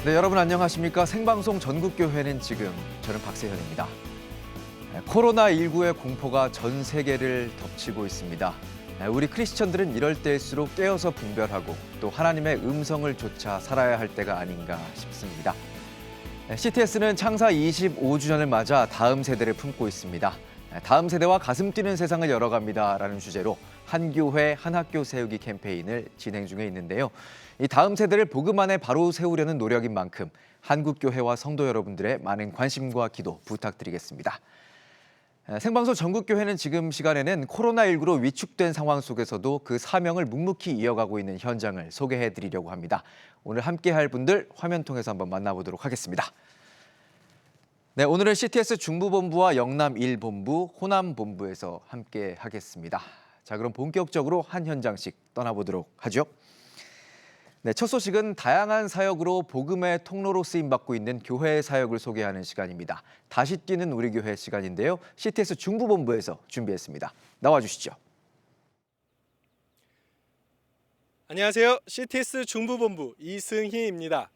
네, 여러분 안녕하십니까? 생방송 전국교회는 지금 저는 박세현입니다. 코로나19의 공포가 전 세계를 덮치고 있습니다. 우리 크리스천들은 이럴 때일수록 깨어서 분별하고 또 하나님의 음성을 좇아 살아야 할 때가 아닌가 싶습니다. CTS는 창사 25주년을 맞아 다음 세대를 품고 있습니다. 다음 세대와 가슴 뛰는 세상을 열어갑니다라는 주제로 한 교회 한 학교 세우기 캠페인을 진행 중에 있는데요. 이 다음 세대를 복음 안에 바로 세우려는 노력인 만큼 한국교회와 성도 여러분들의 많은 관심과 기도 부탁드리겠습니다. 생방송 전국교회는 지금 시간에는 코로나19로 위축된 상황 속에서도 그 사명을 묵묵히 이어가고 있는 현장을 소개해드리려고 합니다. 오늘 함께할 분들 화면 통해서 한번 만나보도록 하겠습니다. 네, 오늘은 CTS 중부본부와 영남 1본부, 호남 본부에서 함께 하겠습니다. 자, 그럼 본격적으로 한 현장씩 떠나보도록 하죠. 네, 첫 소식은 다양한 사역으로 복음의 통로로 쓰임받고 있는 교회의 사역을 소개하는 시간입니다. 다시 뛰는 우리 교회 시간인데요. CTS 중부본부에서 준비했습니다. 나와주시죠. 안녕하세요. CTS 중부본부 이승희입니다.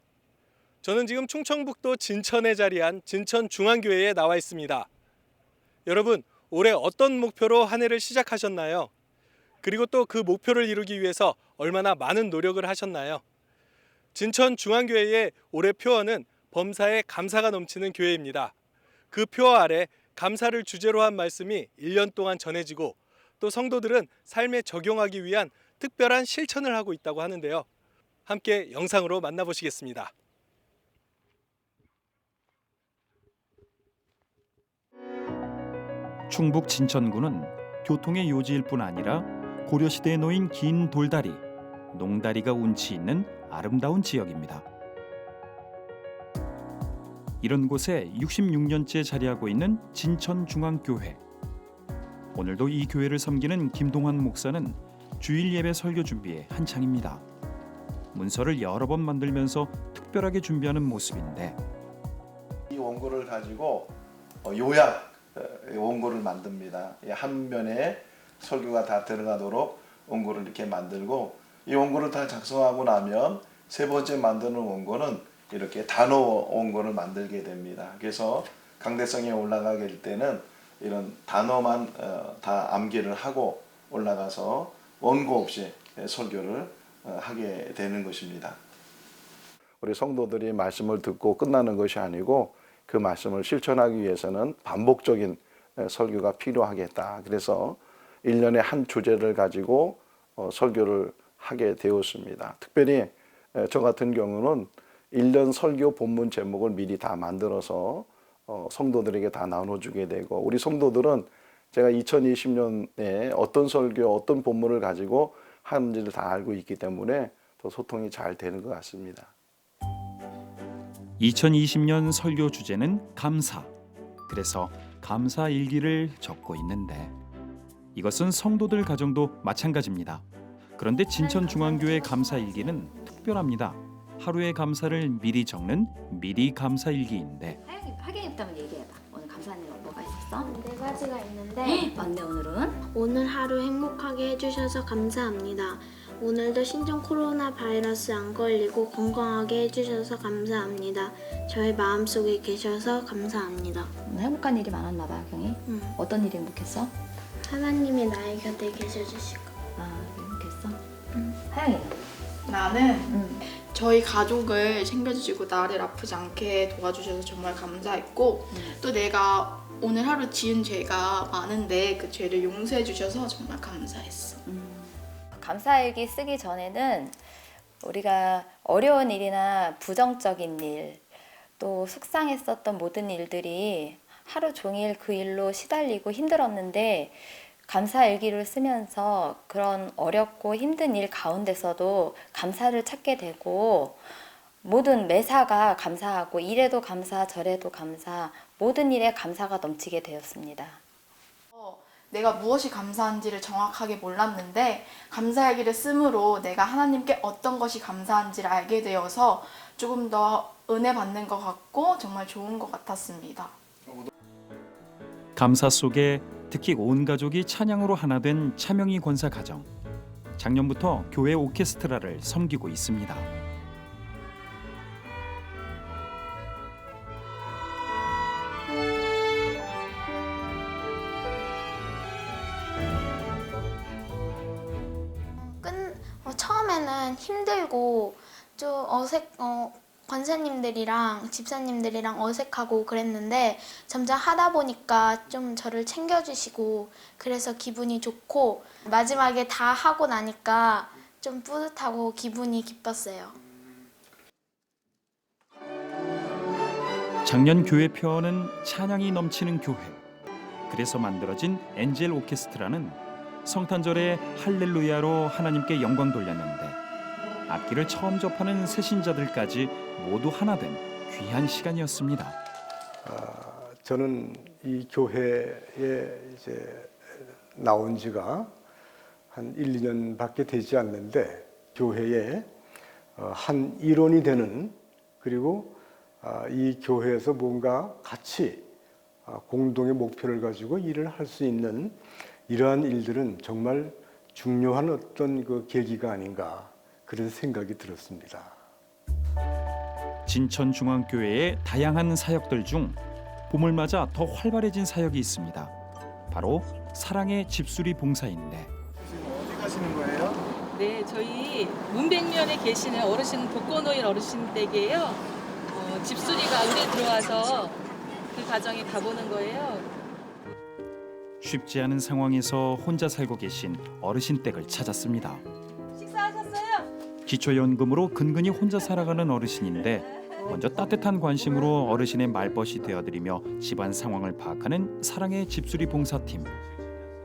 저는 지금 충청북도 진천에 자리한 진천중앙교회에 나와 있습니다. 여러분, 올해 어떤 목표로 한 해를 시작하셨나요? 그리고 또 그 목표를 이루기 위해서 얼마나 많은 노력을 하셨나요? 진천중앙교회의 올해 표어는 범사에 감사가 넘치는 교회입니다. 그 표어 아래 감사를 주제로 한 말씀이 1년 동안 전해지고 또 성도들은 삶에 적용하기 위한 특별한 실천을 하고 있다고 하는데요. 함께 영상으로 만나보시겠습니다. 충북 진천구는 교통의 요지일 뿐 아니라 고려시대에 놓인 긴 돌다리, 농다리가 운치 있는 아름다운 지역입니다. 이런 곳에 66년째 자리하고 있는 진천중앙교회. 오늘도 이 교회를 섬기는 김동환 목사는 주일 예배 설교 준비에 한창입니다. 문서를 여러 번 만들면서 특별하게 준비하는 모습인데 이 원고를 가지고 요약 원고를 만듭니다. 한 면에 설교가 다 들어가도록 원고를 이렇게 만들고 이 원고를 다 작성하고 나면 세 번째 만드는 원고는 이렇게 단어 원고를 만들게 됩니다. 그래서 강대성에 올라가게 될 때는 이런 단어만 다 암기를 하고 올라가서 원고 없이 설교를 하게 되는 것입니다. 우리 성도들이 말씀을 듣고 끝나는 것이 아니고 그 말씀을 실천하기 위해서는 반복적인 설교가 필요하겠다. 그래서 1년에 한 주제를 가지고 설교를 하게 되었습니다. 특별히 저 같은 경우는 1년 설교 본문 제목을 미리 다 만들어서 성도들에게 다 나눠주게 되고 우리 성도들은 제가 2020년에 어떤 설교, 어떤 본문을 가지고 하는지를 다 알고 있기 때문에 더 소통이 잘 되는 것 같습니다. 2020년 설교 주제는 감사. 그래서 감사 일기를 적고 있는데 이것은 성도들 가정도 마찬가지입니다. 그런데 진천중앙교회 감사 일기는 특별합니다. 하루의 감사를 미리 적는 미리 감사 일기인데 하겠다면 얘기해봐. 오늘 감사한 일 뭐가 있었어? 네 가지가 있는데 맞네. 오늘은 오늘 하루 행복하게 해주셔서 감사합니다. 오늘도 신종 코로나 바이러스 안 걸리고 건강하게 해주셔서 감사합니다. 저의 마음속에 계셔서 감사합니다. 오늘 행복한 일이 많았나 봐, 경이. 어떤 일이 행복했어? 하나님이 나의 곁에 계셔주시고 아, 행복했어? 하영이. 나는 저희 가족을 챙겨주시고 나를 아프지 않게 도와주셔서 정말 감사했고 또 내가 오늘 하루 지은 죄가 많은데 그 죄를 용서해 주셔서 정말 감사했어. 감사일기 쓰기 전에는 우리가 어려운 일이나 부정적인 일, 또 속상했었던 모든 일들이 하루 종일 그 일로 시달리고 힘들었는데 감사일기를 쓰면서 그런 어렵고 힘든 일 가운데서도 감사를 찾게 되고 모든 매사가 감사하고 일에도 감사, 절에도 감사, 모든 일에 감사가 넘치게 되었습니다. 내가 무엇이 감사한지를 정확하게 몰랐는데 감사일기를 쓰므로 내가 하나님께 어떤 것이 감사한지를 알게 되어서 조금 더 은혜 받는 것 같고 정말 좋은 것 같았습니다. 감사 속에 특히 온 가족이 찬양으로 하나 된 차명희 권사 가정. 작년부터 교회 오케스트라를 섬기고 있습니다. 처음에는 힘들고 좀 권사님들이랑 집사님들이랑 어색하고 그랬는데 점점 하다 보니까 좀 저를 챙겨주시고 그래서 기분이 좋고 마지막에 다 하고 나니까 좀 뿌듯하고 기분이 기뻤어요. 작년 교회 표어는 찬양이 넘치는 교회. 그래서 만들어진 엔젤 오케스트라는 성탄절에 할렐루야로 하나님께 영광 돌렸는데 악기를 처음 접하는 새신자들까지 모두 하나 된 귀한 시간이었습니다. 저는 이 교회에 이제 나온 지가 한 1, 2년밖에 되지 않는데 교회에 한 일원이 되는 그리고 이 교회에서 뭔가 같이 공동의 목표를 가지고 일을 할 수 있는 이러한 일들은 정말 중요한 어떤 그 계기가 아닌가 그런 생각이 들었습니다. 진천중앙교회의 다양한 사역들 중 봄을 맞아 더 활발해진 사역이 있습니다. 바로 사랑의 집수리 봉사인데 어디 가시는 거예요? 네, 저희 문백면에 계시는 어르신 독거노인 어르신 댁에요. 집수리가 의뢰 들어와서 그 가정에 가보는 거예요. 쉽지 않은 상황에서 혼자 살고 계신 어르신 댁을 찾았습니다. 식사하셨어요? 기초연금으로 근근히 혼자 살아가는 어르신인데 먼저 따뜻한 관심으로 어르신의 말벗이 되어드리며 집안 상황을 파악하는 사랑의 집수리 봉사팀.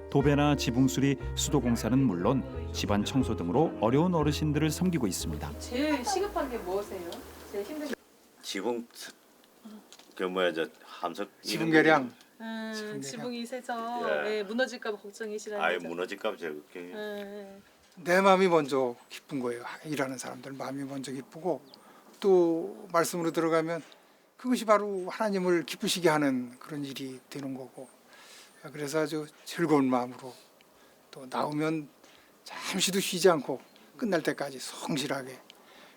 도배나 지붕수리, 수도공사는 물론 집안 청소 등으로 어려운 어르신들을 섬기고 있습니다. 제일 시급한 게 무엇이에요? 제일 힘드신 지붕 함석 지붕 개량. 지붕이 세서 예. 무너질까 봐 걱정이시라는 아예 거죠? 무너질까 봐 제가 걱정이. 내 마음이 먼저 기쁜 거예요. 일하는 사람들 마음이 먼저 기쁘고 또 말씀으로 들어가면 그것이 바로 하나님을 기쁘시게 하는 그런 일이 되는 거고 그래서 아주 즐거운 마음으로 또 나오면 잠시도 쉬지 않고 끝날 때까지 성실하게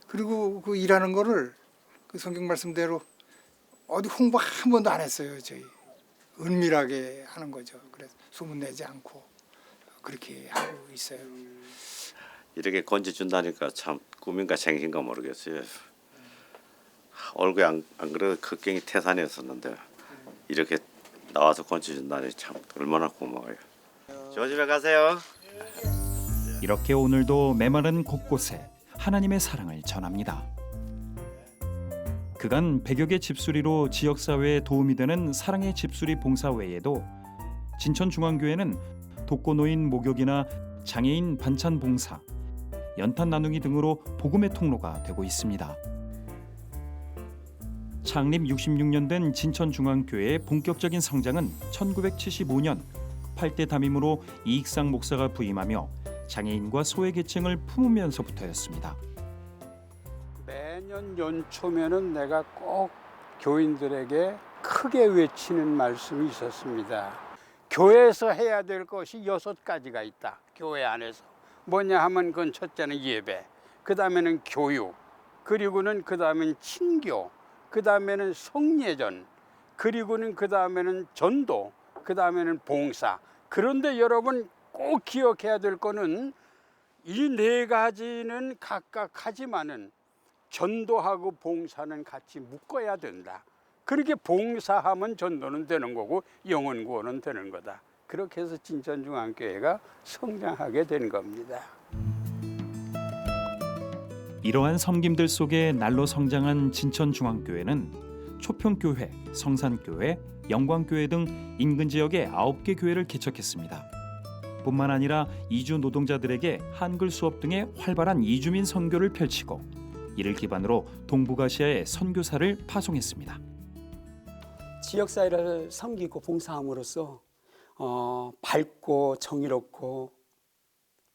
그리고 그 일하는 거를 그 성경 말씀대로 어디 홍보 한 번도 안 했어요. 저희 은밀하게 하는 거죠. 그래서 소문내지 않고 그렇게 하고 있어요. 이렇게 건져준다니까 참 꿈인가 생신가 모르겠어요. 얼굴에 안 그래도 극경이 태산이었었는데 이렇게 나와서 건져준다니 참 얼마나 고마워요. 좋은 집에 가세요. 이렇게 오늘도 메마른 곳곳에 하나님의 사랑을 전합니다. 그간 100여 개 집수리로 지역사회에 도움이 되는 사랑의 집수리 봉사 외에도 진천중앙교회는 독거노인 목욕이나 장애인 반찬 봉사, 연탄 나누기 등으로 복음의 통로가 되고 있습니다. 창립 66년 된 진천중앙교회의 본격적인 성장은 1975년 8대 담임으로 이익상 목사가 부임하며 장애인과 소외계층을 품으면서부터였습니다. 매년 연초면은 내가 꼭 교인들에게 크게 외치는 말씀이 있었습니다. 교회에서 해야 될 것이 6가지가 있다. 교회 안에서. 뭐냐 하면 그건 첫째는 예배, 그 다음에는 교육, 그리고는 그 다음엔 친교, 그 다음에는 성례전, 그리고는 그 다음에는 전도, 그 다음에는 봉사. 그런데 여러분 꼭 기억해야 될 거는 이 4가지는 각각 하지만은 전도하고 봉사는 같이 묶어야 된다. 그렇게 봉사하면 전도는 되는 거고 영혼 구원은 되는 거다. 그렇게 해서 진천중앙교회가 성장하게 된 겁니다. 이러한 섬김들 속에 날로 성장한 진천중앙교회는 초평교회, 성산교회, 영광교회 등 인근 지역에 9개 교회를 개척했습니다. 뿐만 아니라 이주 노동자들에게 한글 수업 등의 활발한 이주민 선교를 펼치고 이를 기반으로 동북아시아에 선교사를 파송했습니다. 지역사회를 섬기고 봉사함으로써 밝고 정의롭고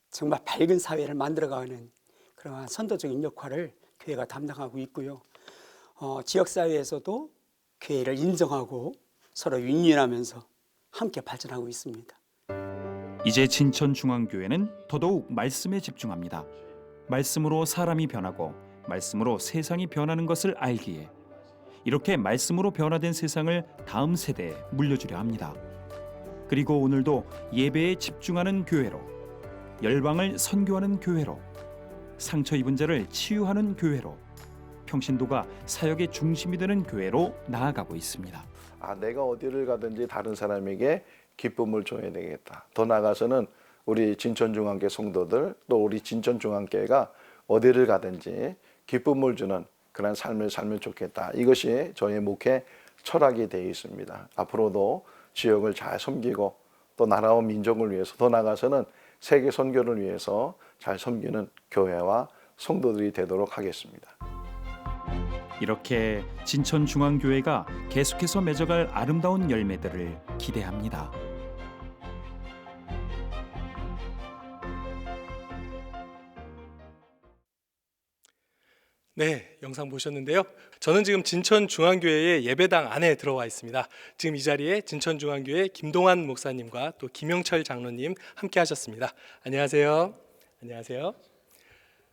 정말 밝은 사회를 만들어가는 그러한 선도적인 역할을 교회가 담당하고 있고요. 지역사회에서도 교회를 인정하고 서로 윈윈하면서 함께 발전하고 있습니다. 이제 진천중앙교회는 더더욱 말씀에 집중합니다. 말씀으로 사람이 변하고 말씀으로 세상이 변하는 것을 알기에 이렇게 말씀으로 변화된 세상을 다음 세대에 물려주려 합니다. 그리고 오늘도 예배에 집중하는 교회로, 열방을 선교하는 교회로, 상처 입은 자를 치유하는 교회로, 평신도가 사역의 중심이 되는 교회로 나아가고 있습니다. 내가 어디를 가든지 다른 사람에게 기쁨을 줘야 되겠다. 더 나아가서는 우리 진천중앙교회 성도들, 또 우리 진천중앙교회가 어디를 가든지 기쁨을 주는 그런 삶을 살면 좋겠다. 이것이 저의 목회 철학이 되어 있습니다. 앞으로도 지역을 잘 섬기고 또 나라와 민족을 위해서, 더 나아가서는 세계 선교를 위해서 잘 섬기는 교회와 성도들이 되도록 하겠습니다. 이렇게 진천중앙교회가 계속해서 맺어갈 아름다운 열매들을 기대합니다. 네, 영상 보셨는데요. 저는 지금 진천중앙교회의 예배당 안에 들어와 있습니다. 지금 이 자리에 진천중앙교회 김동환 목사님과 또 김영철 장로님 함께 하셨습니다. 안녕하세요. 안녕하세요.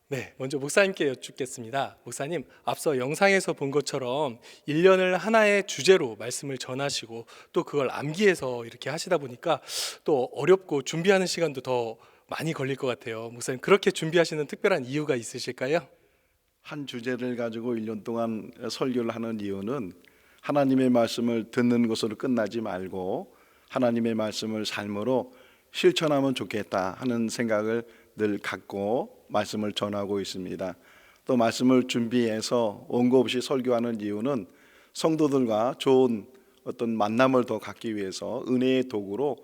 네, 먼저 목사님께 여쭙겠습니다. 목사님, 앞서 영상에서 본 것처럼 1년을 하나의 주제로 말씀을 전하시고 또 그걸 암기해서 이렇게 하시다 보니까 또 어렵고 준비하는 시간도 더 많이 걸릴 것 같아요. 목사님, 그렇게 준비하시는 특별한 이유가 있으실까요? 한 주제를 가지고 1년 동안 설교를 하는 이유는 하나님의 말씀을 듣는 것으로 끝나지 말고 하나님의 말씀을 삶으로 실천하면 좋겠다 하는 생각을 늘 갖고 말씀을 전하고 있습니다. 또 말씀을 준비해서 원고 없이 설교하는 이유는 성도들과 좋은 어떤 만남을 더 갖기 위해서 은혜의 도구로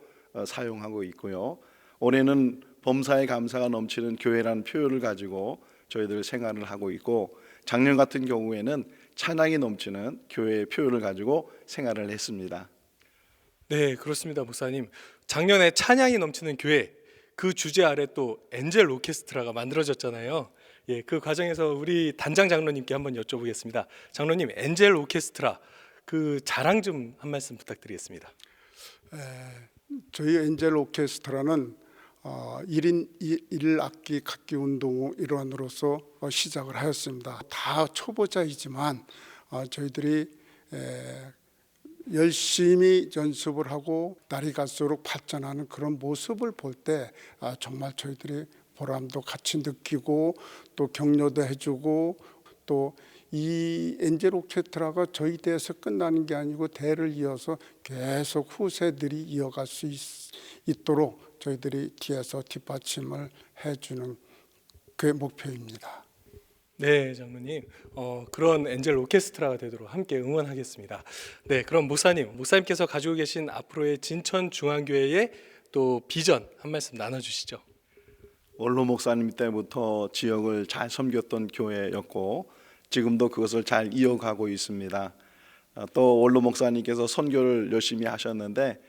사용하고 있고요. 올해는 범사에 감사가 넘치는 교회라는 표현을 가지고 저희들 생활을 하고 있고, 작년 같은 경우에는 찬양이 넘치는 교회의 표현을 가지고 생활을 했습니다. 네, 그렇습니다, 목사님. 작년에 찬양이 넘치는 교회, 그 주제 아래 또 엔젤 오케스트라가 만들어졌잖아요. 예, 그 과정에서 우리 단장 장로님께 한번 여쭤보겠습니다. 장로님, 엔젤 오케스트라 그 자랑 좀 한 말씀 부탁드리겠습니다. 저희 엔젤 오케스트라는 1인 1악기 각기 운동 일환으로서 시작을 하였습니다. 다 초보자이지만 저희들이 열심히 연습을 하고 날이 갈수록 발전하는 그런 모습을 볼 때 정말 저희들이 보람도 같이 느끼고 또 격려도 해주고, 또 이 엔젤 오케스트라가 저희 때에서 끝나는 게 아니고 대를 이어서 계속 후세들이 이어갈 수 있도록 저희들이 뒤에서 뒷받침을 해주는 그게 목표입니다. 네, 장로님, 그런 엔젤 오케스트라가 되도록 함께 응원하겠습니다. 네, 그럼 목사님께서 가지고 계신 앞으로의 진천중앙교회의 또 비전 한 말씀 나눠주시죠. 원로 목사님 때부터 지역을 잘 섬겼던 교회였고 지금도 그것을 잘 이어가고 있습니다. 또 원로 목사님께서 선교를 열심히 하셨는데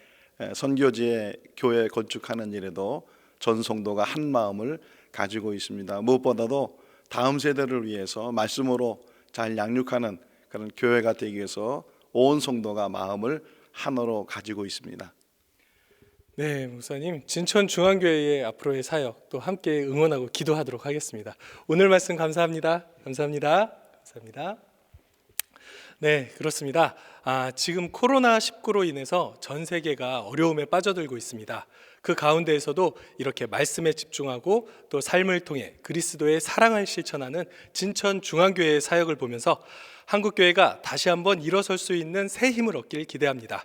선교지에 교회 건축하는 일에도 전 성도가 한 마음을 가지고 있습니다. 무엇보다도 다음 세대를 위해서 말씀으로 잘 양육하는 그런 교회가 되기 위해서 온 성도가 마음을 하나로 가지고 있습니다. 네, 목사님, 진천중앙교회의 앞으로의 사역 또 함께 응원하고 기도하도록 하겠습니다. 오늘 말씀 감사합니다. 감사합니다. 감사합니다. 네, 그렇습니다. 지금 코로나19로 인해서 전 세계가 어려움에 빠져들고 있습니다. 그 가운데에서도 이렇게 말씀에 집중하고 또 삶을 통해 그리스도의 사랑을 실천하는 진천중앙교회의 사역을 보면서 한국교회가 다시 한번 일어설 수 있는 새 힘을 얻길 기대합니다.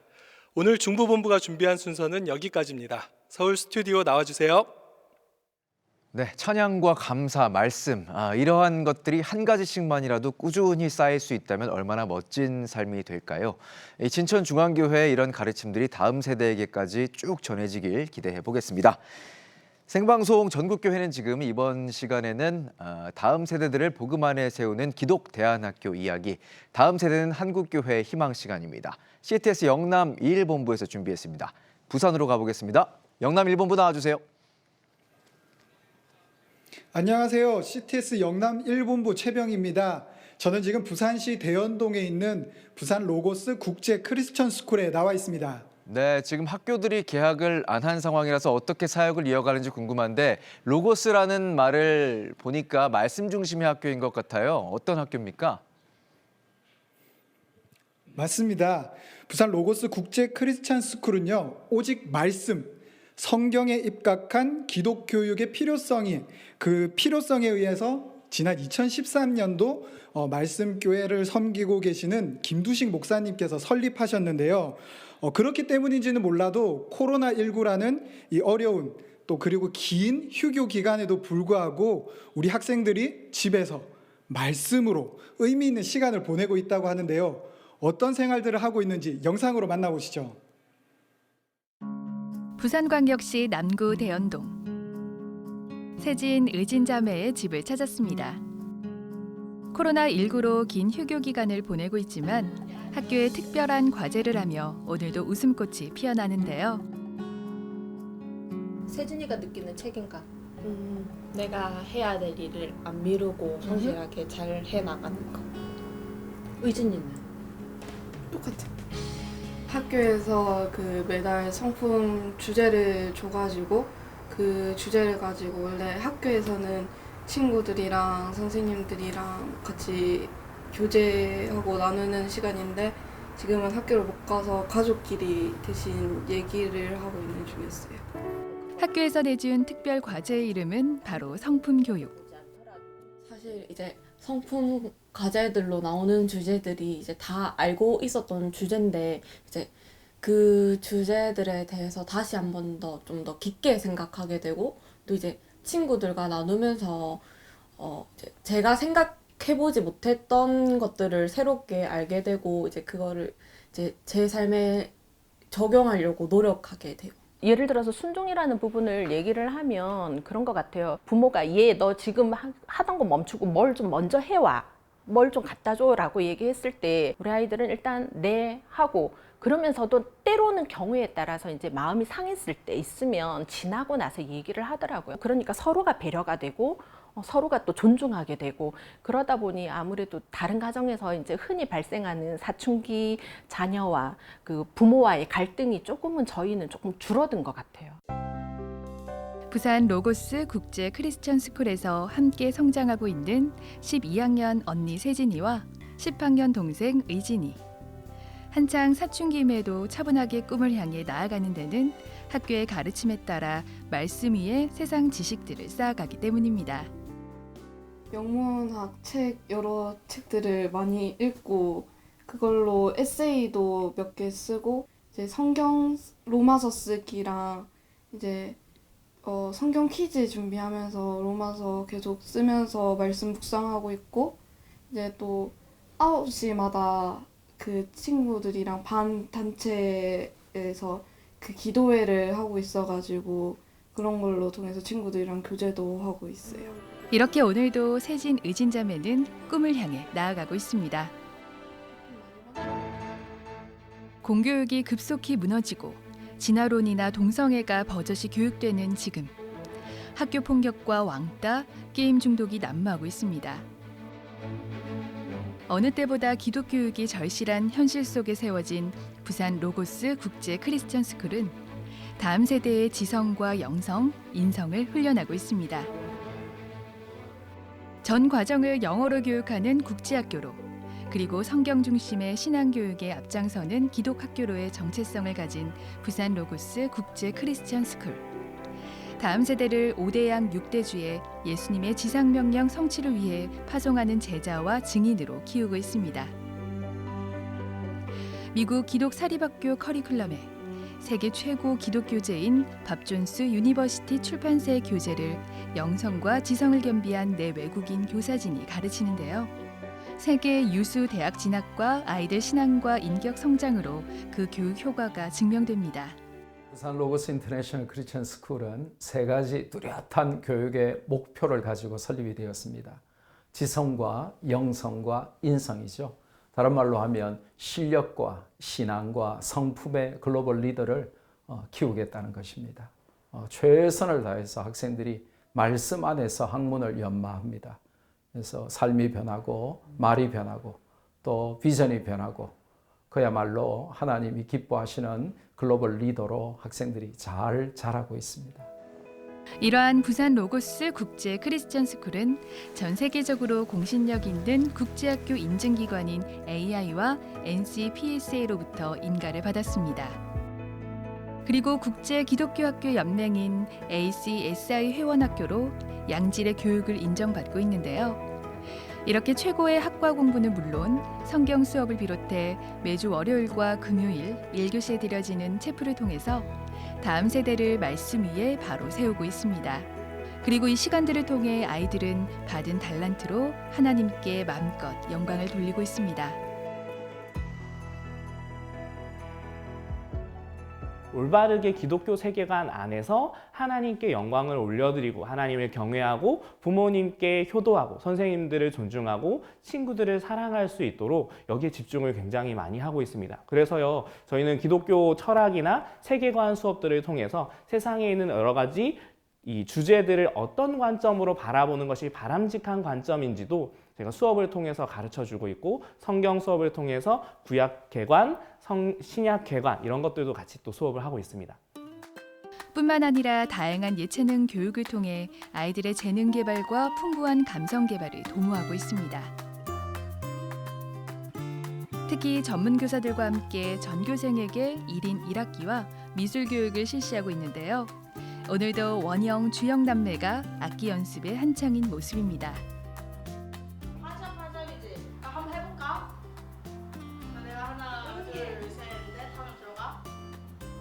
오늘 중부본부가 준비한 순서는 여기까지입니다. 서울 스튜디오 나와주세요. 네, 찬양과 감사, 말씀, 이러한 것들이 한 가지씩만이라도 꾸준히 쌓일 수 있다면 얼마나 멋진 삶이 될까요? 이 진천중앙교회의 이런 가르침들이 다음 세대에게까지 쭉 전해지길 기대해 보겠습니다. 생방송 전국교회는 지금 이번 시간에는 다음 세대들을 복음 안에 세우는 기독대안학교 이야기, 다음 세대는 한국교회의 희망 시간입니다. CTS 영남 2일본부에서 준비했습니다. 부산으로 가보겠습니다. 영남 1본부 나와주세요. 안녕하세요. CTS 영남 1본부 최병입니다. 저는 지금 부산시 대연동에 있는 부산 로고스 국제 크리스천 스쿨에 나와 있습니다. 네, 지금 학교들이 개학을 안 한 상황이라서 어떻게 사역을 이어가는지 궁금한데 로고스라는 말을 보니까 말씀 중심의 학교인 것 같아요. 어떤 학교입니까? 맞습니다. 부산 로고스 국제 크리스천 스쿨은요, 오직 말씀, 성경에 입각한 기독 교육의 그 필요성에 의해서 지난 2013년도 말씀교회를 섬기고 계시는 김두식 목사님께서 설립하셨는데요. 그렇기 때문인지는 몰라도 코로나19라는 이 어려운 또 그리고 긴 휴교 기간에도 불구하고 우리 학생들이 집에서 말씀으로 의미 있는 시간을 보내고 있다고 하는데요. 어떤 생활들을 하고 있는지 영상으로 만나보시죠. 부산광역시 남구 대연동. 세진 의진자매의 집을 찾았습니다. 코로나19로 긴 휴교 기간을 보내고 있지만 학교에 특별한 과제를 하며 오늘도 웃음꽃이 피어나는데요. 세진이가 느끼는 책임감. 내가 해야 될 일을 안 미루고 성실하게 잘 해나가는 거. 의진이는? 똑같아. 학교에서 그 매달 성품 주제를 줘가지고 그 주제를 가지고 원래 학교에서는 친구들이랑 선생님들이랑 같이 교제하고 나누는 시간인데 지금은 학교를 못 가서 가족끼리 대신 얘기를 하고 있는 중이었어요. 학교에서 내준 특별 과제의 이름은 바로 성품 교육. 사실 이제 성품 과제들로 나오는 주제들이 이제 다 알고 있었던 주제인데 이제 그 주제들에 대해서 다시 한 번 더 좀 더 깊게 생각하게 되고 또 이제 친구들과 나누면서 이제 제가 생각해보지 못했던 것들을 새롭게 알게 되고 이제 그거를 이제 제 삶에 적용하려고 노력하게 돼요. 예를 들어서 순종이라는 부분을 얘기를 하면 그런 것 같아요. 부모가 얘 너 지금 하던 거 멈추고 뭘 좀 먼저 해와. 뭘 좀 갖다 줘라고 얘기했을 때 우리 아이들은 일단 네 하고 그러면서도 때로는 경우에 따라서 이제 마음이 상했을 때 있으면 지나고 나서 얘기를 하더라고요. 그러니까 서로가 배려가 되고 서로가 또 존중하게 되고 그러다 보니 아무래도 다른 가정에서 이제 흔히 발생하는 사춘기 자녀와 그 부모와의 갈등이 조금은 저희는 조금 줄어든 것 같아요. 부산 로고스 국제 크리스천 스쿨에서 함께 성장하고 있는 12학년 언니 세진이와 10학년 동생 의진이. 한창 사춘기임에도 차분하게 꿈을 향해 나아가는 데는 학교의 가르침에 따라 말씀 위에 세상 지식들을 쌓아가기 때문입니다. 영문학 책 여러 책들을 많이 읽고 그걸로 에세이도 몇 개 쓰고 이제 성경 로마서 쓰기랑 이제 성경 퀴즈 준비하면서 로마서 계속 쓰면서 말씀 묵상하고 있고 이제 또 9시마다 그 친구들이랑 반 단체에서 그 기도회를 하고 있어가지고 그런 걸로 통해서 친구들이랑 교제도 하고 있어요. 이렇게 오늘도 세진 의진자매는 꿈을 향해 나아가고 있습니다. 공교육이 급속히 무너지고 진화론이나 동성애가 버젓이 교육되는 지금 학교 폭력과 왕따, 게임 중독이 난무하고 있습니다. 어느 때보다 기독 교육이 절실한 현실 속에 세워진 부산 로고스 국제 크리스천 스쿨은 다음 세대의 지성과 영성, 인성을 훈련하고 있습니다. 전 과정을 영어로 교육하는 국제학교로 그리고 성경 중심의 신앙교육에 앞장서는 기독학교로의 정체성을 가진 부산 로고스 국제 크리스천 스쿨. 다음 세대를 5대양 6대주의 예수님의 지상명령 성취를 위해 파송하는 제자와 증인으로 키우고 있습니다. 미국 기독사립학교 커리큘럼에 세계 최고 기독교제인 밥존스 유니버시티 출판사의 교재를 영성과 지성을 겸비한 내 외국인 교사진이 가르치는데요. 세계 유수 대학 진학과 아이들 신앙과 인격 성장으로 그 교육 효과가 증명됩니다. 부산 로고스 인터내셔널 크리스천 스쿨은 세 가지 뚜렷한 교육의 목표를 가지고 설립이 되었습니다. 지성과 영성과 인성이죠. 다른 말로 하면 실력과 신앙과 성품의 글로벌 리더를 키우겠다는 것입니다. 최선을 다해서 학생들이 말씀 안에서 학문을 연마합니다. 그래서 삶이 변하고 말이 변하고 또 비전이 변하고 그야말로 하나님이 기뻐하시는 글로벌 리더로 학생들이 잘 자라고 있습니다. 이러한 부산 로고스 국제 크리스천 스쿨은 전 세계적으로 공신력 있는 국제학교 인증기관인 AI와 NCPSA로부터 인가를 받았습니다. 그리고 국제 기독교 학교 연맹인 ACSI 회원학교로 양질의 교육을 인정받고 있는데요. 이렇게 최고의 학과 공부는 물론 성경 수업을 비롯해 매주 월요일과 금요일 1교시에 드려지는 체프를 통해서 다음 세대를 말씀 위에 바로 세우고 있습니다. 그리고 이 시간들을 통해 아이들은 받은 달란트로 하나님께 마음껏 영광을 돌리고 있습니다. 올바르게 기독교 세계관 안에서 하나님께 영광을 올려드리고 하나님을 경외하고 부모님께 효도하고 선생님들을 존중하고 친구들을 사랑할 수 있도록 여기에 집중을 굉장히 많이 하고 있습니다. 그래서요, 저희는 기독교 철학이나 세계관 수업들을 통해서 세상에 있는 여러 가지 이 주제들을 어떤 관점으로 바라보는 것이 바람직한 관점인지도 제가 수업을 통해서 가르쳐주고 있고, 성경 수업을 통해서 구약 개관, 신약 개관 이런 것들도 같이 또 수업을 하고 있습니다. 뿐만 아니라 다양한 예체능 교육을 통해 아이들의 재능 개발과 풍부한 감성 개발을 도모하고 있습니다. 특히 전문 교사들과 함께 전교생에게 1인 1학기와 미술 교육을 실시하고 있는데요. 오늘도 원영, 주영 남매가 악기 연습에 한창인 모습입니다. 한번 해볼까? 내가 하나, 둘, 셋, 넷 하면 들어가.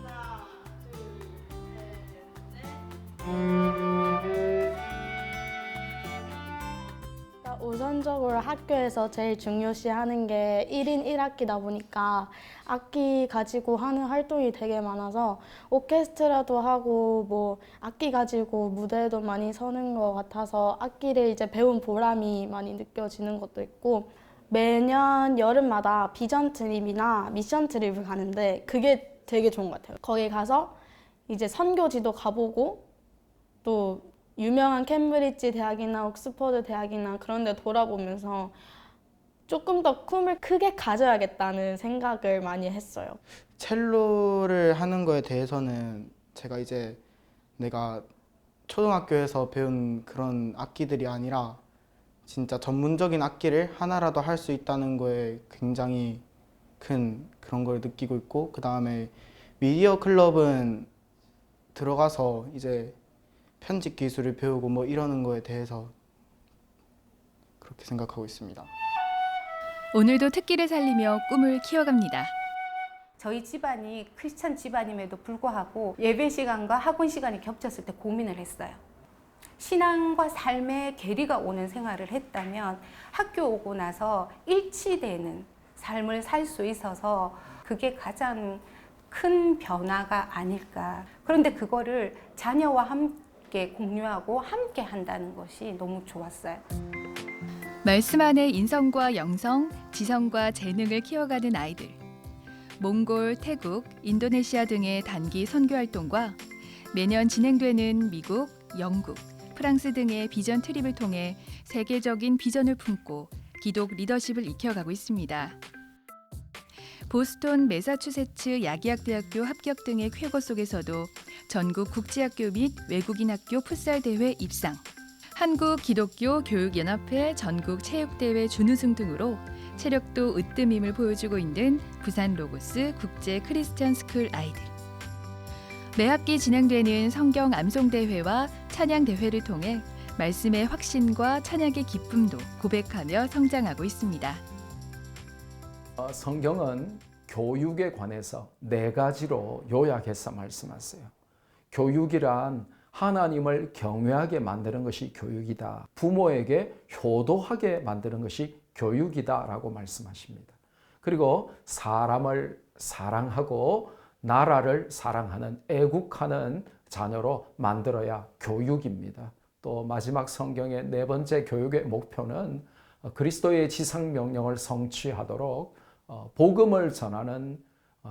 하나, 둘, 셋, 넷. 우선적으로 학교에서 제일 중요시하는 게 1인 1학기다 보니까 악기 가지고 하는 활동이 되게 많아서 오케스트라도 하고 뭐 악기 가지고 무대에도 많이 서는 것 같아서 악기를 이제 배운 보람이 많이 느껴지는 것도 있고, 매년 여름마다 비전 트립이나 미션 트립을 가는데 그게 되게 좋은 것 같아요. 거기 가서 이제 선교지도 가보고 또 유명한 캠브리지 대학이나 옥스퍼드 대학이나 그런 데 돌아보면서 조금 더 꿈을 크게 가져야겠다는 생각을 많이 했어요. 첼로를 하는 거에 대해서는 제가 이제 내가 초등학교에서 배운 그런 악기들이 아니라 진짜 전문적인 악기를 하나라도 할 수 있다는 거에 굉장히 큰 그런 걸 느끼고 있고, 그 다음에 미디어 클럽은 들어가서 이제 편집 기술을 배우고 뭐 이러는 거에 대해서 그렇게 생각하고 있습니다. 오늘도 특기를 살리며 꿈을 키워갑니다. 저희 집안이 크리스찬 집안임에도 불구하고 예배 시간과 학원 시간이 겹쳤을 때 고민을 했어요. 신앙과 삶의 괴리가 오는 생활을 했다면 학교 오고 나서 일치되는 삶을 살 수 있어서 그게 가장 큰 변화가 아닐까. 그런데 그거를 자녀와 함께 공유하고 함께 한다는 것이 너무 좋았어요. 말씀 안에 인성과 영성, 지성과 재능을 키워가는 아이들. 몽골, 태국, 인도네시아 등의 단기 선교 활동과 매년 진행되는 미국, 영국, 프랑스 등의 비전 트립을 통해 세계적인 비전을 품고 기독 리더십을 익혀가고 있습니다. 보스턴 매사추세츠 야기학대학교 합격 등의 쾌거 속에서도 전국 국제학교 및 외국인 학교 풋살 대회 입상, 한국 기독교 교육연합회 전국 체육대회 준우승 등으로 체력도 으뜸임을 보여주고 있는 부산 로고스 국제 크리스천 스쿨 아이들. 매 학기 진행되는 성경 암송 대회와 찬양 대회를 통해 말씀의 확신과 찬양의 기쁨도 고백하며 성장하고 있습니다. 성경은 교육에 관해서 4가지로 요약해서 말씀하세요. 교육이란 하나님을 경외하게 만드는 것이 교육이다. 부모에게 효도하게 만드는 것이 교육이다라고 말씀하십니다. 그리고 사람을 사랑하고 나라를 사랑하는 애국하는 자녀로 만들어야 교육입니다. 또 마지막 성경의 4번째 교육의 목표는 그리스도의 지상명령을 성취하도록 복음을 전하는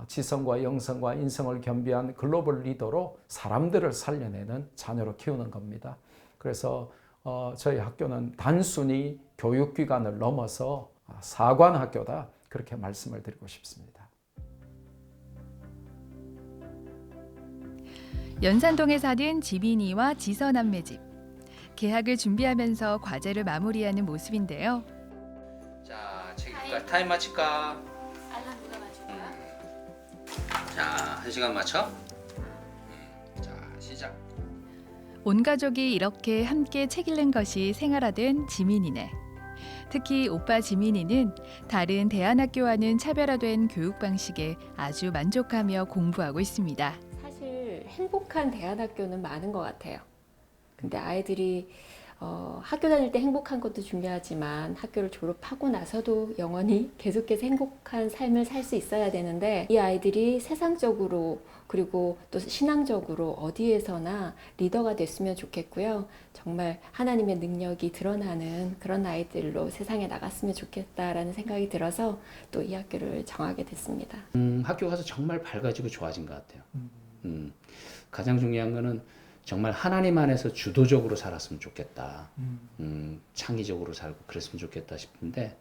지성과 영성과 인성을 겸비한 글로벌 리더로 사람들을 살려내는 자녀로 키우는 겁니다. 그래서 저희 학교는 단순히 교육기관을 넘어서 사관학교다, 그렇게 말씀을 드리고 싶습니다. 연산동에 사는 지빈이와 지선남매집. 개학을 준비하면서 과제를 마무리하는 모습인데요. 자, 책임까 타임 맞힐까? 알람 누가 맞출까? 자, 1시간 맞춰? 온 가족이 이렇게 함께 책 읽는 것이 생활화된 지민이네. 특히 오빠 지민이는 다른 대안학교와는 차별화된 교육 방식에 아주 만족하며 공부하고 있습니다. 사실 행복한 대안학교는 많은 것 같아요. 근데 아이들이 학교 다닐 때 행복한 것도 중요하지만 학교를 졸업하고 나서도 영원히 계속해서 행복한 삶을 살 수 있어야 되는데, 이 아이들이 세상적으로 그리고 또 신앙적으로 어디에서나 리더가 됐으면 좋겠고요. 정말 하나님의 능력이 드러나는 그런 아이들로 세상에 나갔으면 좋겠다라는 생각이 들어서 또 이 학교를 정하게 됐습니다. 학교 가서 정말 밝아지고 좋아진 것 같아요. 가장 중요한 거는 정말 하나님 안에서 주도적으로 살았으면 좋겠다. 창의적으로 살고 그랬으면 좋겠다 싶은데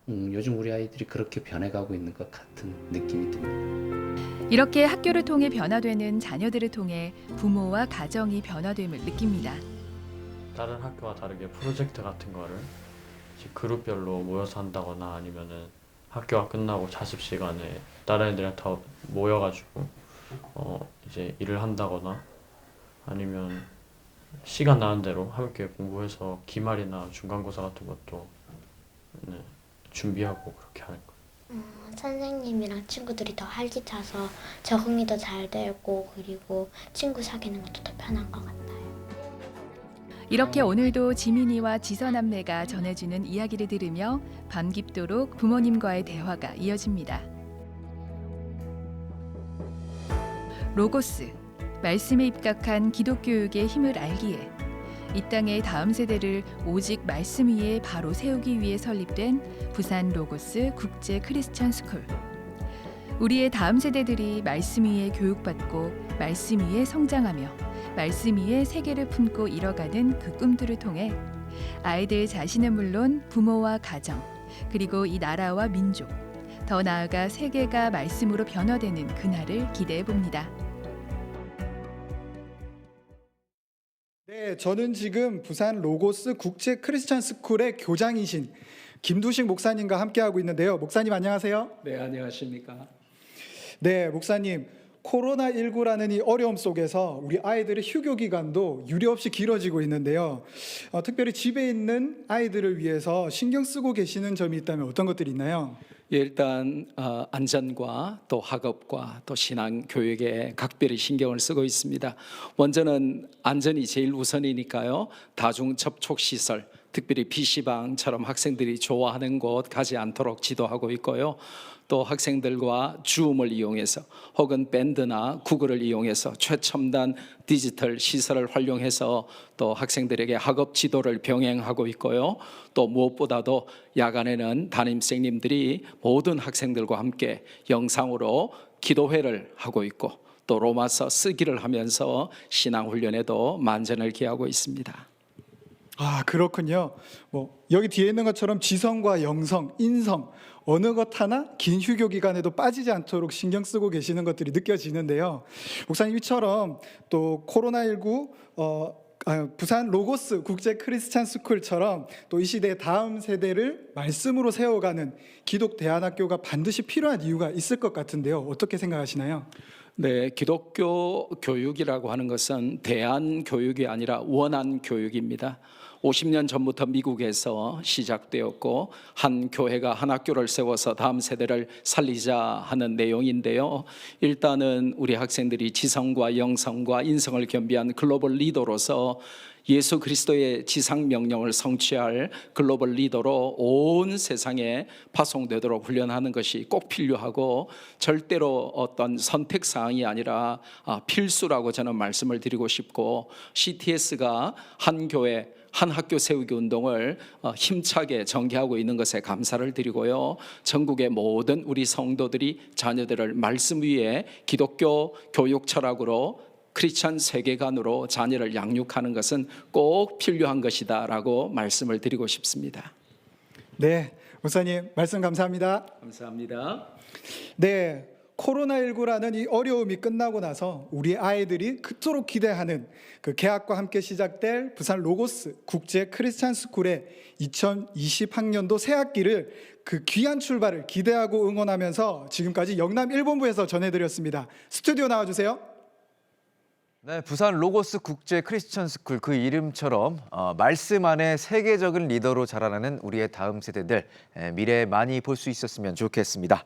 요즘 우리 아이들이 그렇게 변해가고 있는 것 같은 느낌이 듭니다. 이렇게 학교를 통해 변화되는 자녀들을 통해 부모와 가정이 변화됨을 느낍니다. 다른 학교와 다르게 프로젝트 같은 거를 이제 그룹별로 모여서 한다거나 아니면은 학교가 끝나고 자습 시간에 다른 애들이랑 다 모여가지고 이제 일을 한다거나 아니면 시간 나는 대로 함께 공부해서 기말이나 중간고사 같은 것도 준비하고 그렇게 하는 거예요. 선생님이랑 친구들이 더 활기차서 적응이 더 잘 되고 그리고 친구 사귀는 것도 더 편한 것 같아요. 이렇게 오늘도 지민이와 지선남매가 전해주는 이야기를 들으며 밤 깊도록 부모님과의 대화가 이어집니다. 로고스, 말씀에 입각한 기독교육의 힘을 알기에 이 땅의 다음 세대를 오직 말씀 위에 바로 세우기 위해 설립된 부산 로고스 국제 크리스천 스쿨. 우리의 다음 세대들이 말씀 위에 교육받고 말씀 위에 성장하며 말씀 위에 세계를 품고 이뤄가는 그 꿈들을 통해 아이들 자신은 물론 부모와 가정, 그리고 이 나라와 민족, 더 나아가 세계가 말씀으로 변화되는 그날을 기대해 봅니다. 네, 저는 지금 부산 로고스 국제 크리스천 스쿨의 교장이신 김두식 목사님과 함께하고 있는데요. 목사님 안녕하세요. 네, 안녕하십니까. 네, 목사님. 코로나19라는 이 어려움 속에서 우리 아이들의 휴교 기간도 유례없이 길어지고 있는데요. 특별히 집에 있는 아이들을 위해서 신경 쓰고 계시는 점이 있다면 어떤 것들이 있나요? 예, 일단 안전과 또 학업과 또 신앙 교육에 각별히 신경을 쓰고 있습니다. 먼저는 안전이 제일 우선이니까요. 다중 접촉 시설, 특별히 PC방처럼 학생들이 좋아하는 곳 가지 않도록 지도하고 있고요. 또 학생들과 줌을 이용해서 혹은 밴드나 구글을 이용해서 최첨단 디지털 시설을 활용해서 또 학생들에게 학업 지도를 병행하고 있고요. 또 무엇보다도 야간에는 담임선생님들이 모든 학생들과 함께 영상으로 기도회를 하고 있고 또 로마서 쓰기를 하면서 신앙훈련에도 만전을 기하고 있습니다. 아, 그렇군요. 여기 뒤에 있는 것처럼 지성과 영성, 인성 어느 것 하나 긴 휴교 기간에도 빠지지 않도록 신경 쓰고 계시는 것들이 느껴지는데요. 목사님처럼 또 코로나19 부산 로고스 국제 크리스찬 스쿨처럼 또 이 시대의 다음 세대를 말씀으로 세워가는 기독 대안학교가 반드시 필요한 이유가 있을 것 같은데요. 어떻게 생각하시나요? 네, 기독교 교육이라고 하는 것은 대안 교육이 아니라 원한 교육입니다. 50년 전부터 미국에서 시작되었고 한 교회가 한 학교를 세워서 다음 세대를 살리자 하는 내용인데요. 일단은 우리 학생들이 지성과 영성과 인성을 겸비한 글로벌 리더로서 예수 그리스도의 지상 명령을 성취할 글로벌 리더로 온 세상에 파송되도록 훈련하는 것이 꼭 필요하고 절대로 어떤 선택 사항이 아니라 필수라고 저는 말씀을 드리고 싶고 CTS가 한 교회 한 학교 세우기 운동을 힘차게 전개하고 있는 것에 감사를 드리고요. 전국의 모든 우리 성도들이 자녀들을 말씀 위에 기독교 교육 철학으로 크리스천 세계관으로 자녀를 양육하는 것은 꼭 필요한 것이다라고 말씀을 드리고 싶습니다. 네, 목사님 말씀 감사합니다. 감사합니다. 네, 코로나19라는 이 어려움이 끝나고 나서 우리 아이들이 그토록 기대하는 그 개학과 함께 시작될 부산 로고스 국제 크리스찬 스쿨의 2020학년도 새 학기를 그 귀한 출발을 기대하고 응원하면서 지금까지 영남 1본부에서 전해드렸습니다. 스튜디오 나와주세요. 네, 부산 로고스 국제 크리스천 스쿨 그 이름처럼 말씀 안에 세계적인 리더로 자라나는 우리의 다음 세대들 미래에 많이 볼 수 있었으면 좋겠습니다.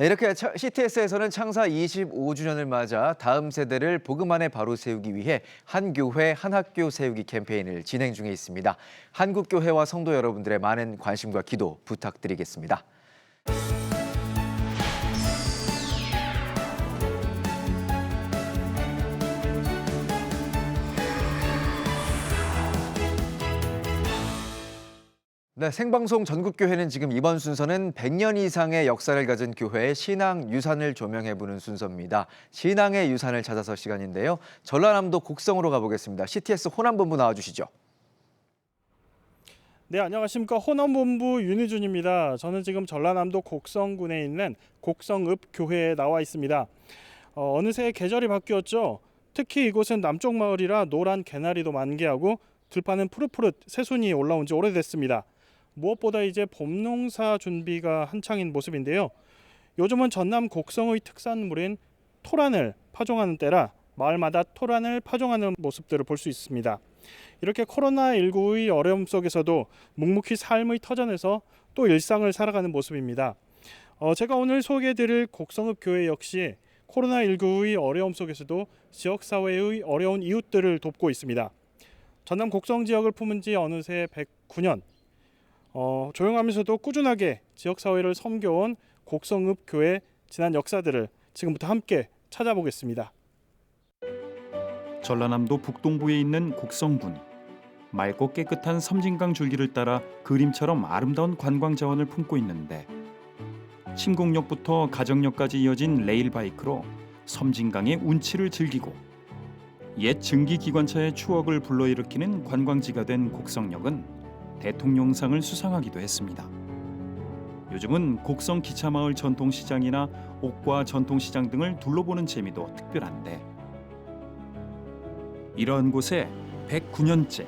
이렇게 CTS에서는 창사 25주년을 맞아 다음 세대를 복음 안에 바로 세우기 위해 한 교회 한 학교 세우기 캠페인을 진행 중에 있습니다. 한국 교회와 성도 여러분들의 많은 관심과 기도 부탁드리겠습니다. 네, 생방송 전국교회는 지금 이번 순서는 100년 이상의 역사를 가진 교회의 신앙 유산을 조명해보는 순서입니다. 신앙의 유산을 찾아서 시간인데요. 전라남도 곡성으로 가보겠습니다. CTS 호남본부 나와주시죠. 네, 안녕하십니까. 호남본부 윤희준입니다. 저는 지금 전라남도 곡성군에 있는 곡성읍 교회에 나와 있습니다. 어느새 계절이 바뀌었죠. 특히 이곳은 남쪽 마을이라 노란 개나리도 만개하고 들판은 푸릇푸릇 새순이 올라온 지 오래됐습니다. 무엇보다 이제 봄 농사 준비가 한창인 모습인데요. 요즘은 전남 곡성의 특산물인 토란을 파종하는 때라 마을마다 토란을 파종하는 모습들을 볼 수 있습니다. 이렇게 코로나19의 어려움 속에서도 묵묵히 삶의 터전에서 또 일상을 살아가는 모습입니다. 제가 오늘 소개해드릴 곡성읍 교회 역시 코로나19의 어려움 속에서도 지역사회의 어려운 이웃들을 돕고 있습니다. 전남 곡성 지역을 품은 지 어느새 109년, 조용하면서도 꾸준하게 지역사회를 섬겨온 곡성읍 교회 지난 역사들을 지금부터 함께 찾아보겠습니다. 전라남도 북동부에 있는 곡성군. 맑고 깨끗한 섬진강 줄기를 따라 그림처럼 아름다운 관광 자원을 품고 있는데 침공역부터 가정역까지 이어진 레일바이크로 섬진강의 운치를 즐기고 옛 증기기관차의 추억을 불러일으키는 관광지가 된 곡성역은 대통령상을 수상하기도 했습니다. 요즘은 곡성 기차마을 전통시장이나 옥과 전통시장 등을 둘러보는 재미도 특별한데 이러한 곳에 109년째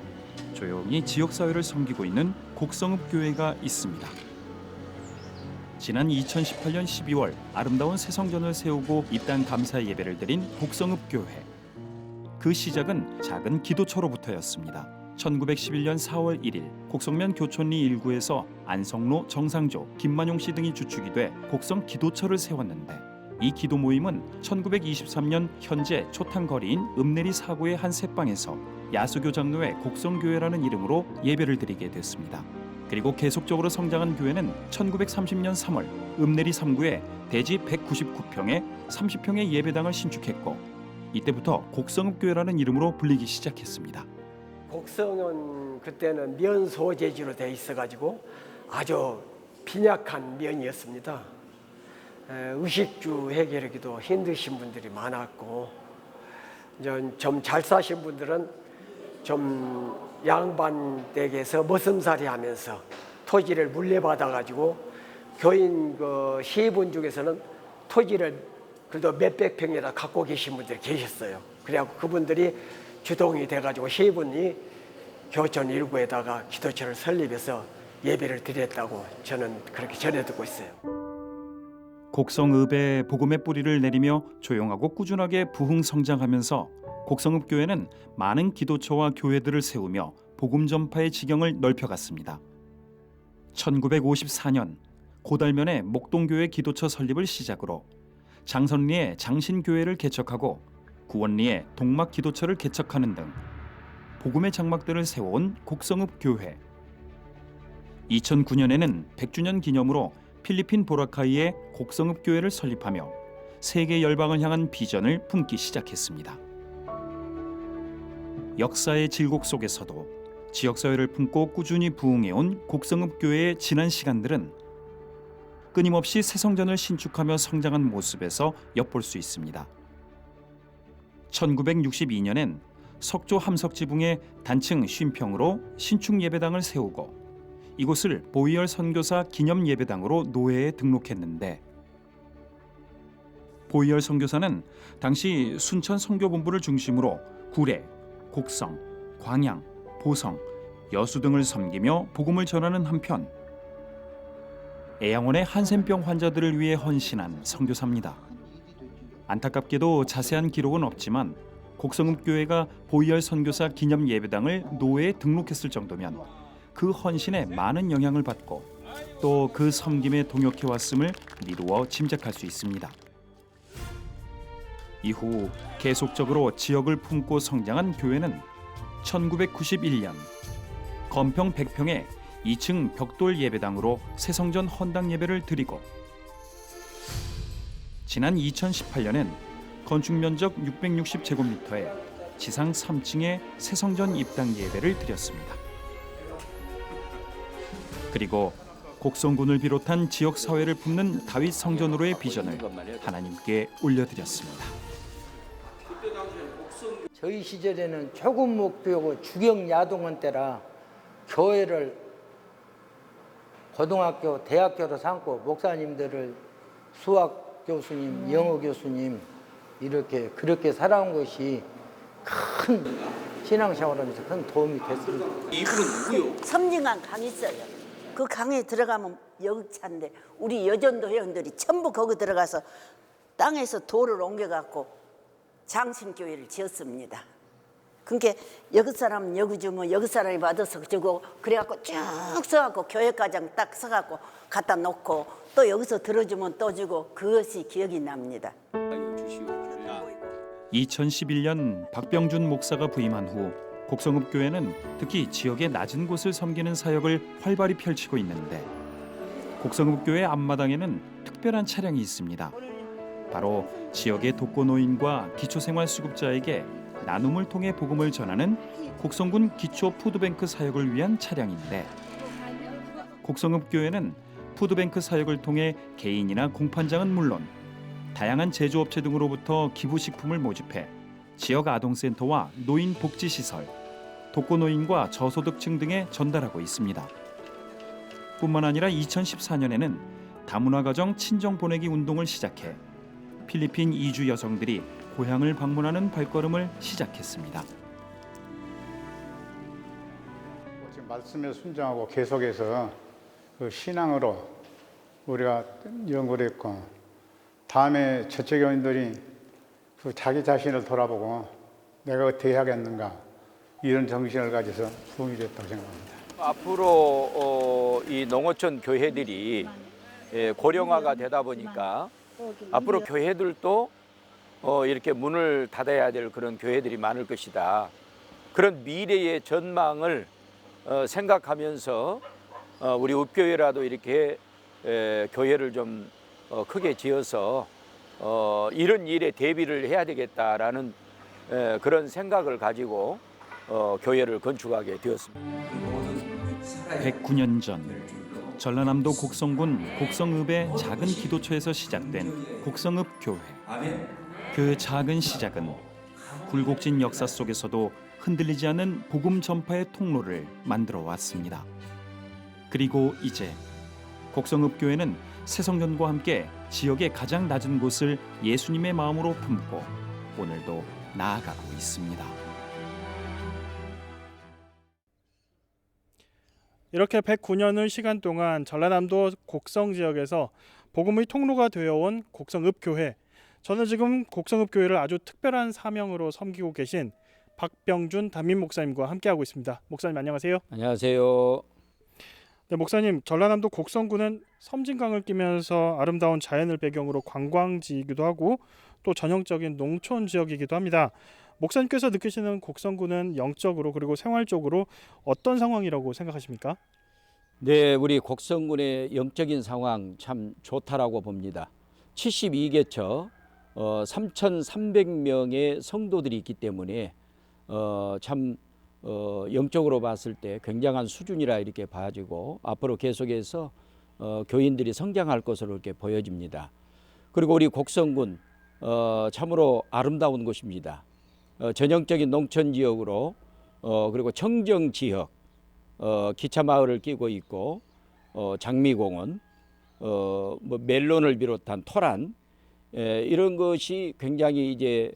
조용히 지역사회를 섬기고 있는 곡성읍 교회가 있습니다. 지난 2018년 12월 아름다운 새성전을 세우고 입단 감사 예배를 드린 곡성읍 교회. 그 시작은 작은 기도처로부터였습니다. 1911년 4월 1일 곡성면 교촌리 1구에서 안성로, 정상조, 김만용 씨 등이 주축이 돼 곡성 기도처를 세웠는데 이 기도 모임은 1923년 현재 초탕거리인 읍내리 4구의 한 새방에서 야수교 장로의 곡성교회라는 이름으로 예배를 드리게 됐습니다. 그리고 계속적으로 성장한 교회는 1930년 3월 읍내리 3구에 대지 199평에 30평의 예배당을 신축했고 이때부터 곡성읍 교회라는 이름으로 불리기 시작했습니다. 곡성은 그때는 면 소재지로 돼 있어가지고 아주 빈약한 면이었습니다. 의식주 해결하기도 힘드신 분들이 많았고 좀 잘 사신 분들은 좀 양반 댁에서 머슴살이 하면서 토지를 물려받아가지고 교인 그 시분 중에서는 토지를 그래도 몇백 평이나 갖고 계신 분들이 계셨어요. 그래갖고 그분들이 주동이 돼가지고 시분이 교촌 1구에다가 기도처를 설립해서 예배를 드렸다고 저는 그렇게 전해 듣고 있어요. 곡성읍에 복음의 뿌리를 내리며 조용하고 꾸준하게 부흥 성장하면서 곡성읍 교회는 많은 기도처와 교회들을 세우며 복음 전파의 지경을 넓혀갔습니다. 1954년 고달면의 목동교회 기도처 설립을 시작으로 장선리에 장신교회를 개척하고 구원리에 동막 기도처를 개척하는 등 복음의 장막들을 세워온 곡성읍 교회. 2009년에는 100주년 기념으로 필리핀 보라카이에 곡성읍 교회를 설립하며 세계 열방을 향한 비전을 품기 시작했습니다. 역사의 질곡 속에서도 지역사회를 품고 꾸준히 부흥해온 곡성읍 교회의 지난 시간들은 끊임없이 새성전을 신축하며 성장한 모습에서 엿볼 수 있습니다. 1962년엔 석조 함석지붕에 단층 50평으로 신축 예배당을 세우고 이곳을 보이얼 선교사 기념 예배당으로 노회에 등록했는데 보이얼 선교사는 당시 순천 선교본부를 중심으로 구례, 곡성, 광양, 보성, 여수 등을 섬기며 복음을 전하는 한편 애양원의 한센병 환자들을 위해 헌신한 선교사입니다. 안타깝게도 자세한 기록은 없지만 곡성읍교회가 보이얼 선교사 기념 예배당을 노회에 등록했을 정도면 그 헌신에 많은 영향을 받고 또 그 섬김에 동역해왔음을 미루어 짐작할 수 있습니다. 이후 계속적으로 지역을 품고 성장한 교회는 1991년 건평 100평의 2층 벽돌 예배당으로 새성전 헌당 예배를 드리고 지난 2018년엔 건축 면적 660제곱미터의 지상 3층의 새성전 입당 예배를 드렸습니다. 그리고 곡성군을 비롯한 지역 사회를 품는 다윗 성전으로의 비전을 하나님께 올려드렸습니다. 저희 시절에는 조금 목표고 주경 야동원 때라 교회를 고등학교, 대학교로 삼고 목사님들을 수학 교수님, 영어 교수님 이렇게 그렇게 살아온 것이 큰 신앙생활하면서 큰 도움이 됐습니다. 이분은 누구요? 섬진강 강 있어요. 그 강에 들어가면 여기차인데 우리 여전도 회원들이 전부 거기 들어가서 땅에서 돌을 옮겨갖고 장신교회를 지었습니다. 그러니까 여기 사람은 여기 주면 여기 사람이 받아서 주고 그래갖고 쭉 써갖고 교회과장 딱 써갖고 갖다 놓고 또 여기서 들어주면 또 주고 그것이 기억이 납니다. 2011년 박병준 목사가 부임한 후 곡성읍교회는 특히 지역의 낮은 곳을 섬기는 사역을 활발히 펼치고 있는데 곡성읍교회 앞마당에는 특별한 차량이 있습니다. 바로 지역의 독거노인과 기초생활수급자에게 나눔을 통해 복음을 전하는 곡성군 기초푸드뱅크 사역을 위한 차량인데 곡성읍교회는 푸드뱅크 사역을 통해 개인이나 공판장은 물론 다양한 제조업체 등으로부터 기부식품을 모집해 지역 아동센터와 노인복지시설, 독거노인과 저소득층 등에 전달하고 있습니다. 뿐만 아니라 2014년에는 다문화가정 친정 보내기 운동을 시작해 필리핀 이주 여성들이 고향을 방문하는 발걸음을 시작했습니다. 지금 말씀에 순종하고 계속해서 그 신앙으로 우리가 연구를 했고 다음에 저체교인들이 그 자기 자신을 돌아보고 내가 어떻게 해야겠는가 이런 정신을 가져서 도움이 됐다고 생각합니다. 앞으로 이 농어촌 교회들이 고령화가 되다 보니까 앞으로 교회들도 이렇게 문을 닫아야 될 그런 교회들이 많을 것이다. 그런 미래의 전망을 생각하면서 우리 읍교회라도 이렇게 교회를 좀 크게 지어서 이런 일에 대비를 해야 되겠다라는 그런 생각을 가지고 교회를 건축하게 되었습니다. 109년 전 전라남도 곡성군 곡성읍의 작은 기도처에서 시작된 곡성읍 교회. 그 작은 시작은 굴곡진 역사 속에서도 흔들리지 않는 복음 전파의 통로를 만들어 왔습니다. 그리고 이제 곡성읍 교회는 새성전과 함께 지역의 가장 낮은 곳을 예수님의 마음으로 품고 오늘도 나아가고 있습니다. 이렇게 109년의 시간 동안 전라남도 곡성 지역에서 복음의 통로가 되어온 곡성읍교회. 저는 지금 곡성읍교회를 아주 특별한 사명으로 섬기고 계신 박병준 담임 목사님과 함께하고 있습니다. 목사님 안녕하세요. 안녕하세요. 네, 목사님, 전라남도 곡성군은 섬진강을 끼면서 아름다운 자연을 배경으로 관광지이기도 하고 또 전형적인 농촌 지역이기도 합니다. 목사님께서 느끼시는 곡성군은 영적으로 그리고 생활적으로 어떤 상황이라고 생각하십니까? 네, 우리 곡성군의 영적인 상황 참 좋다라고 봅니다. 72개처 3,300명의 성도들이 있기 때문에 참 영적으로 봤을 때 굉장한 수준이라 이렇게 봐지고 앞으로 계속해서 교인들이 성장할 것으로 이렇게 보여집니다. 그리고 우리 곡성군 참으로 아름다운 곳입니다. 전형적인 농촌 지역으로 그리고 청정 지역 기차 마을을 끼고 있고 장미공원 뭐 멜론을 비롯한 토란 이런 것이 굉장히 이제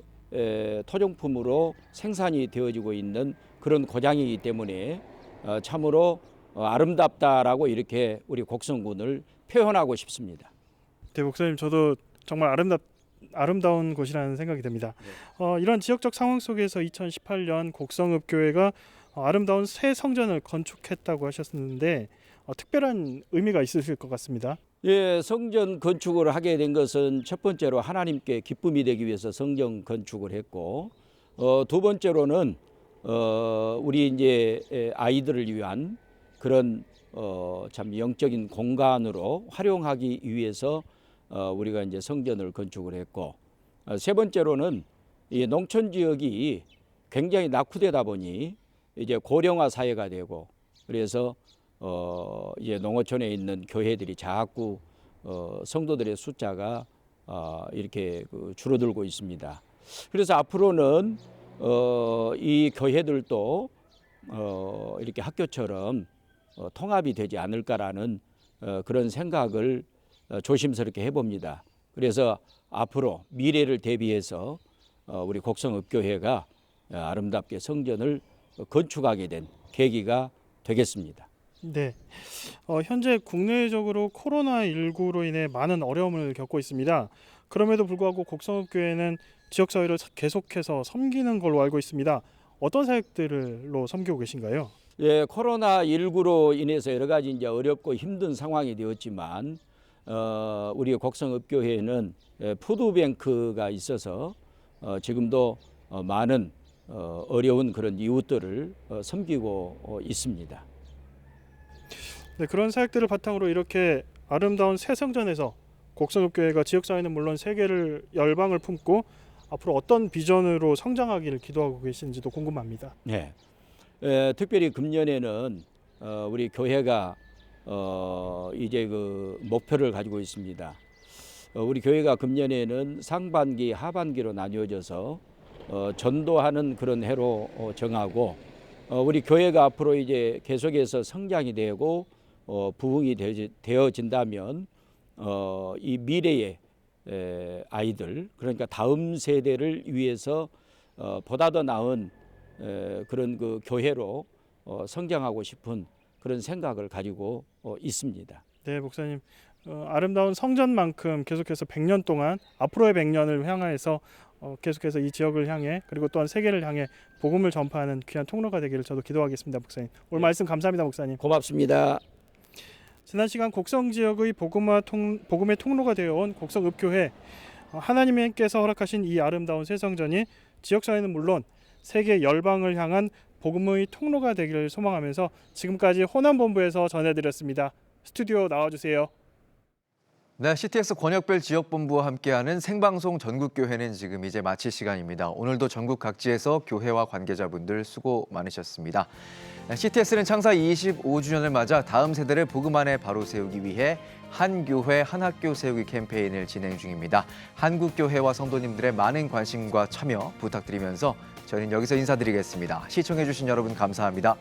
토종품으로 생산이 되어지고 있는 그런 고장이기 때문에 참으로 아름답다라고 이렇게 우리 곡성군을 표현하고 싶습니다. 네, 목사님 저도 정말 아름답 아름다운 곳이라는 생각이 듭니다. 이런 지역적 상황 속에서 2018년 곡성읍교회가 아름다운 새 성전을 건축했다고 하셨는데 특별한 의미가 있으실 것 같습니다. 예, 성전 건축을 하게 된 것은 첫 번째로 하나님께 기쁨이 되기 위해서 성전 건축을 했고, 두 번째로는 우리 이제 아이들을 위한 그런 참 영적인 공간으로 활용하기 위해서 우리가 이제 성전을 건축을 했고, 세 번째로는 이 농촌 지역이 굉장히 낙후되다 보니 이제 고령화 사회가 되고, 그래서 이제 농어촌에 있는 교회들이 자꾸 성도들의 숫자가 이렇게 줄어들고 있습니다. 그래서 앞으로는 이 교회들도 이렇게 학교처럼 통합이 되지 않을까라는 그런 생각을 조심스럽게 해봅니다. 그래서 앞으로 미래를 대비해서 우리 곡성읍교회가 아름답게 성전을 건축하게 된 계기가 되겠습니다. 네, 현재 국내적으로 코로나19로 인해 많은 어려움을 겪고 있습니다. 그럼에도 불구하고 곡성읍교회는 지역사회를 계속해서 섬기는 걸로 알고 있습니다. 어떤 사역들로 섬기고 계신가요? 예, 코로나19로 인해서 여러 가지 이제 어렵고 힘든 상황이 되었지만 우리 곡성읍교회는 푸드뱅크가 있어서 지금도 많은 어려운 그런 이웃들을 섬기고 있습니다. 네, 그런 사역들을 바탕으로 이렇게 아름다운 새 성전에서 곡성읍교회가 지역사회는 물론 세계를 열방을 품고 앞으로 어떤 비전으로 성장하기를 기도하고 계신지도 궁금합니다. 네, 특별히 금년에는 우리 교회가 이제 그 목표를 가지고 있습니다. 우리 교회가 금년에는 상반기, 하반기로 나뉘어져서 전도하는 그런 해로 정하고, 우리 교회가 앞으로 이제 계속해서 성장이 되고 부흥이 되어진다면 이 미래의 아이들, 그러니까 다음 세대를 위해서 보다 더 나은 그런 그 교회로 성장하고 싶은 그런 생각을 가지고 있습니다. 네, 목사님, 아름다운 성전만큼 계속해서 100년 동안 앞으로의 100년을 향해서 계속해서 이 지역을 향해 그리고 또한 세계를 향해 복음을 전파하는 귀한 통로가 되기를 저도 기도하겠습니다, 목사님. 오늘 말씀 감사합니다, 목사님. 고맙습니다. 지난 시간 곡성 지역의 복음의 통로가 되어온 곡성읍교회, 하나님께서 허락하신 이 아름다운 새 성전이 지역사회는 물론 세계 열방을 향한 복음의 통로가 되기를 소망하면서 지금까지 호남본부에서 전해드렸습니다. 스튜디오 나와주세요. 네, CTS 권역별 지역본부와 함께하는 생방송 전국교회는 지금 이제 마칠 시간입니다. 오늘도 전국 각지에서 교회와 관계자분들 수고 많으셨습니다. CTS는 창사 25주년을 맞아 다음 세대를 복음 안에 바로 세우기 위해 한 교회 한 학교 세우기 캠페인을 진행 중입니다. 한국교회와 성도님들의 많은 관심과 참여 부탁드리면서 저희는 여기서 인사드리겠습니다. 시청해주신 여러분 감사합니다.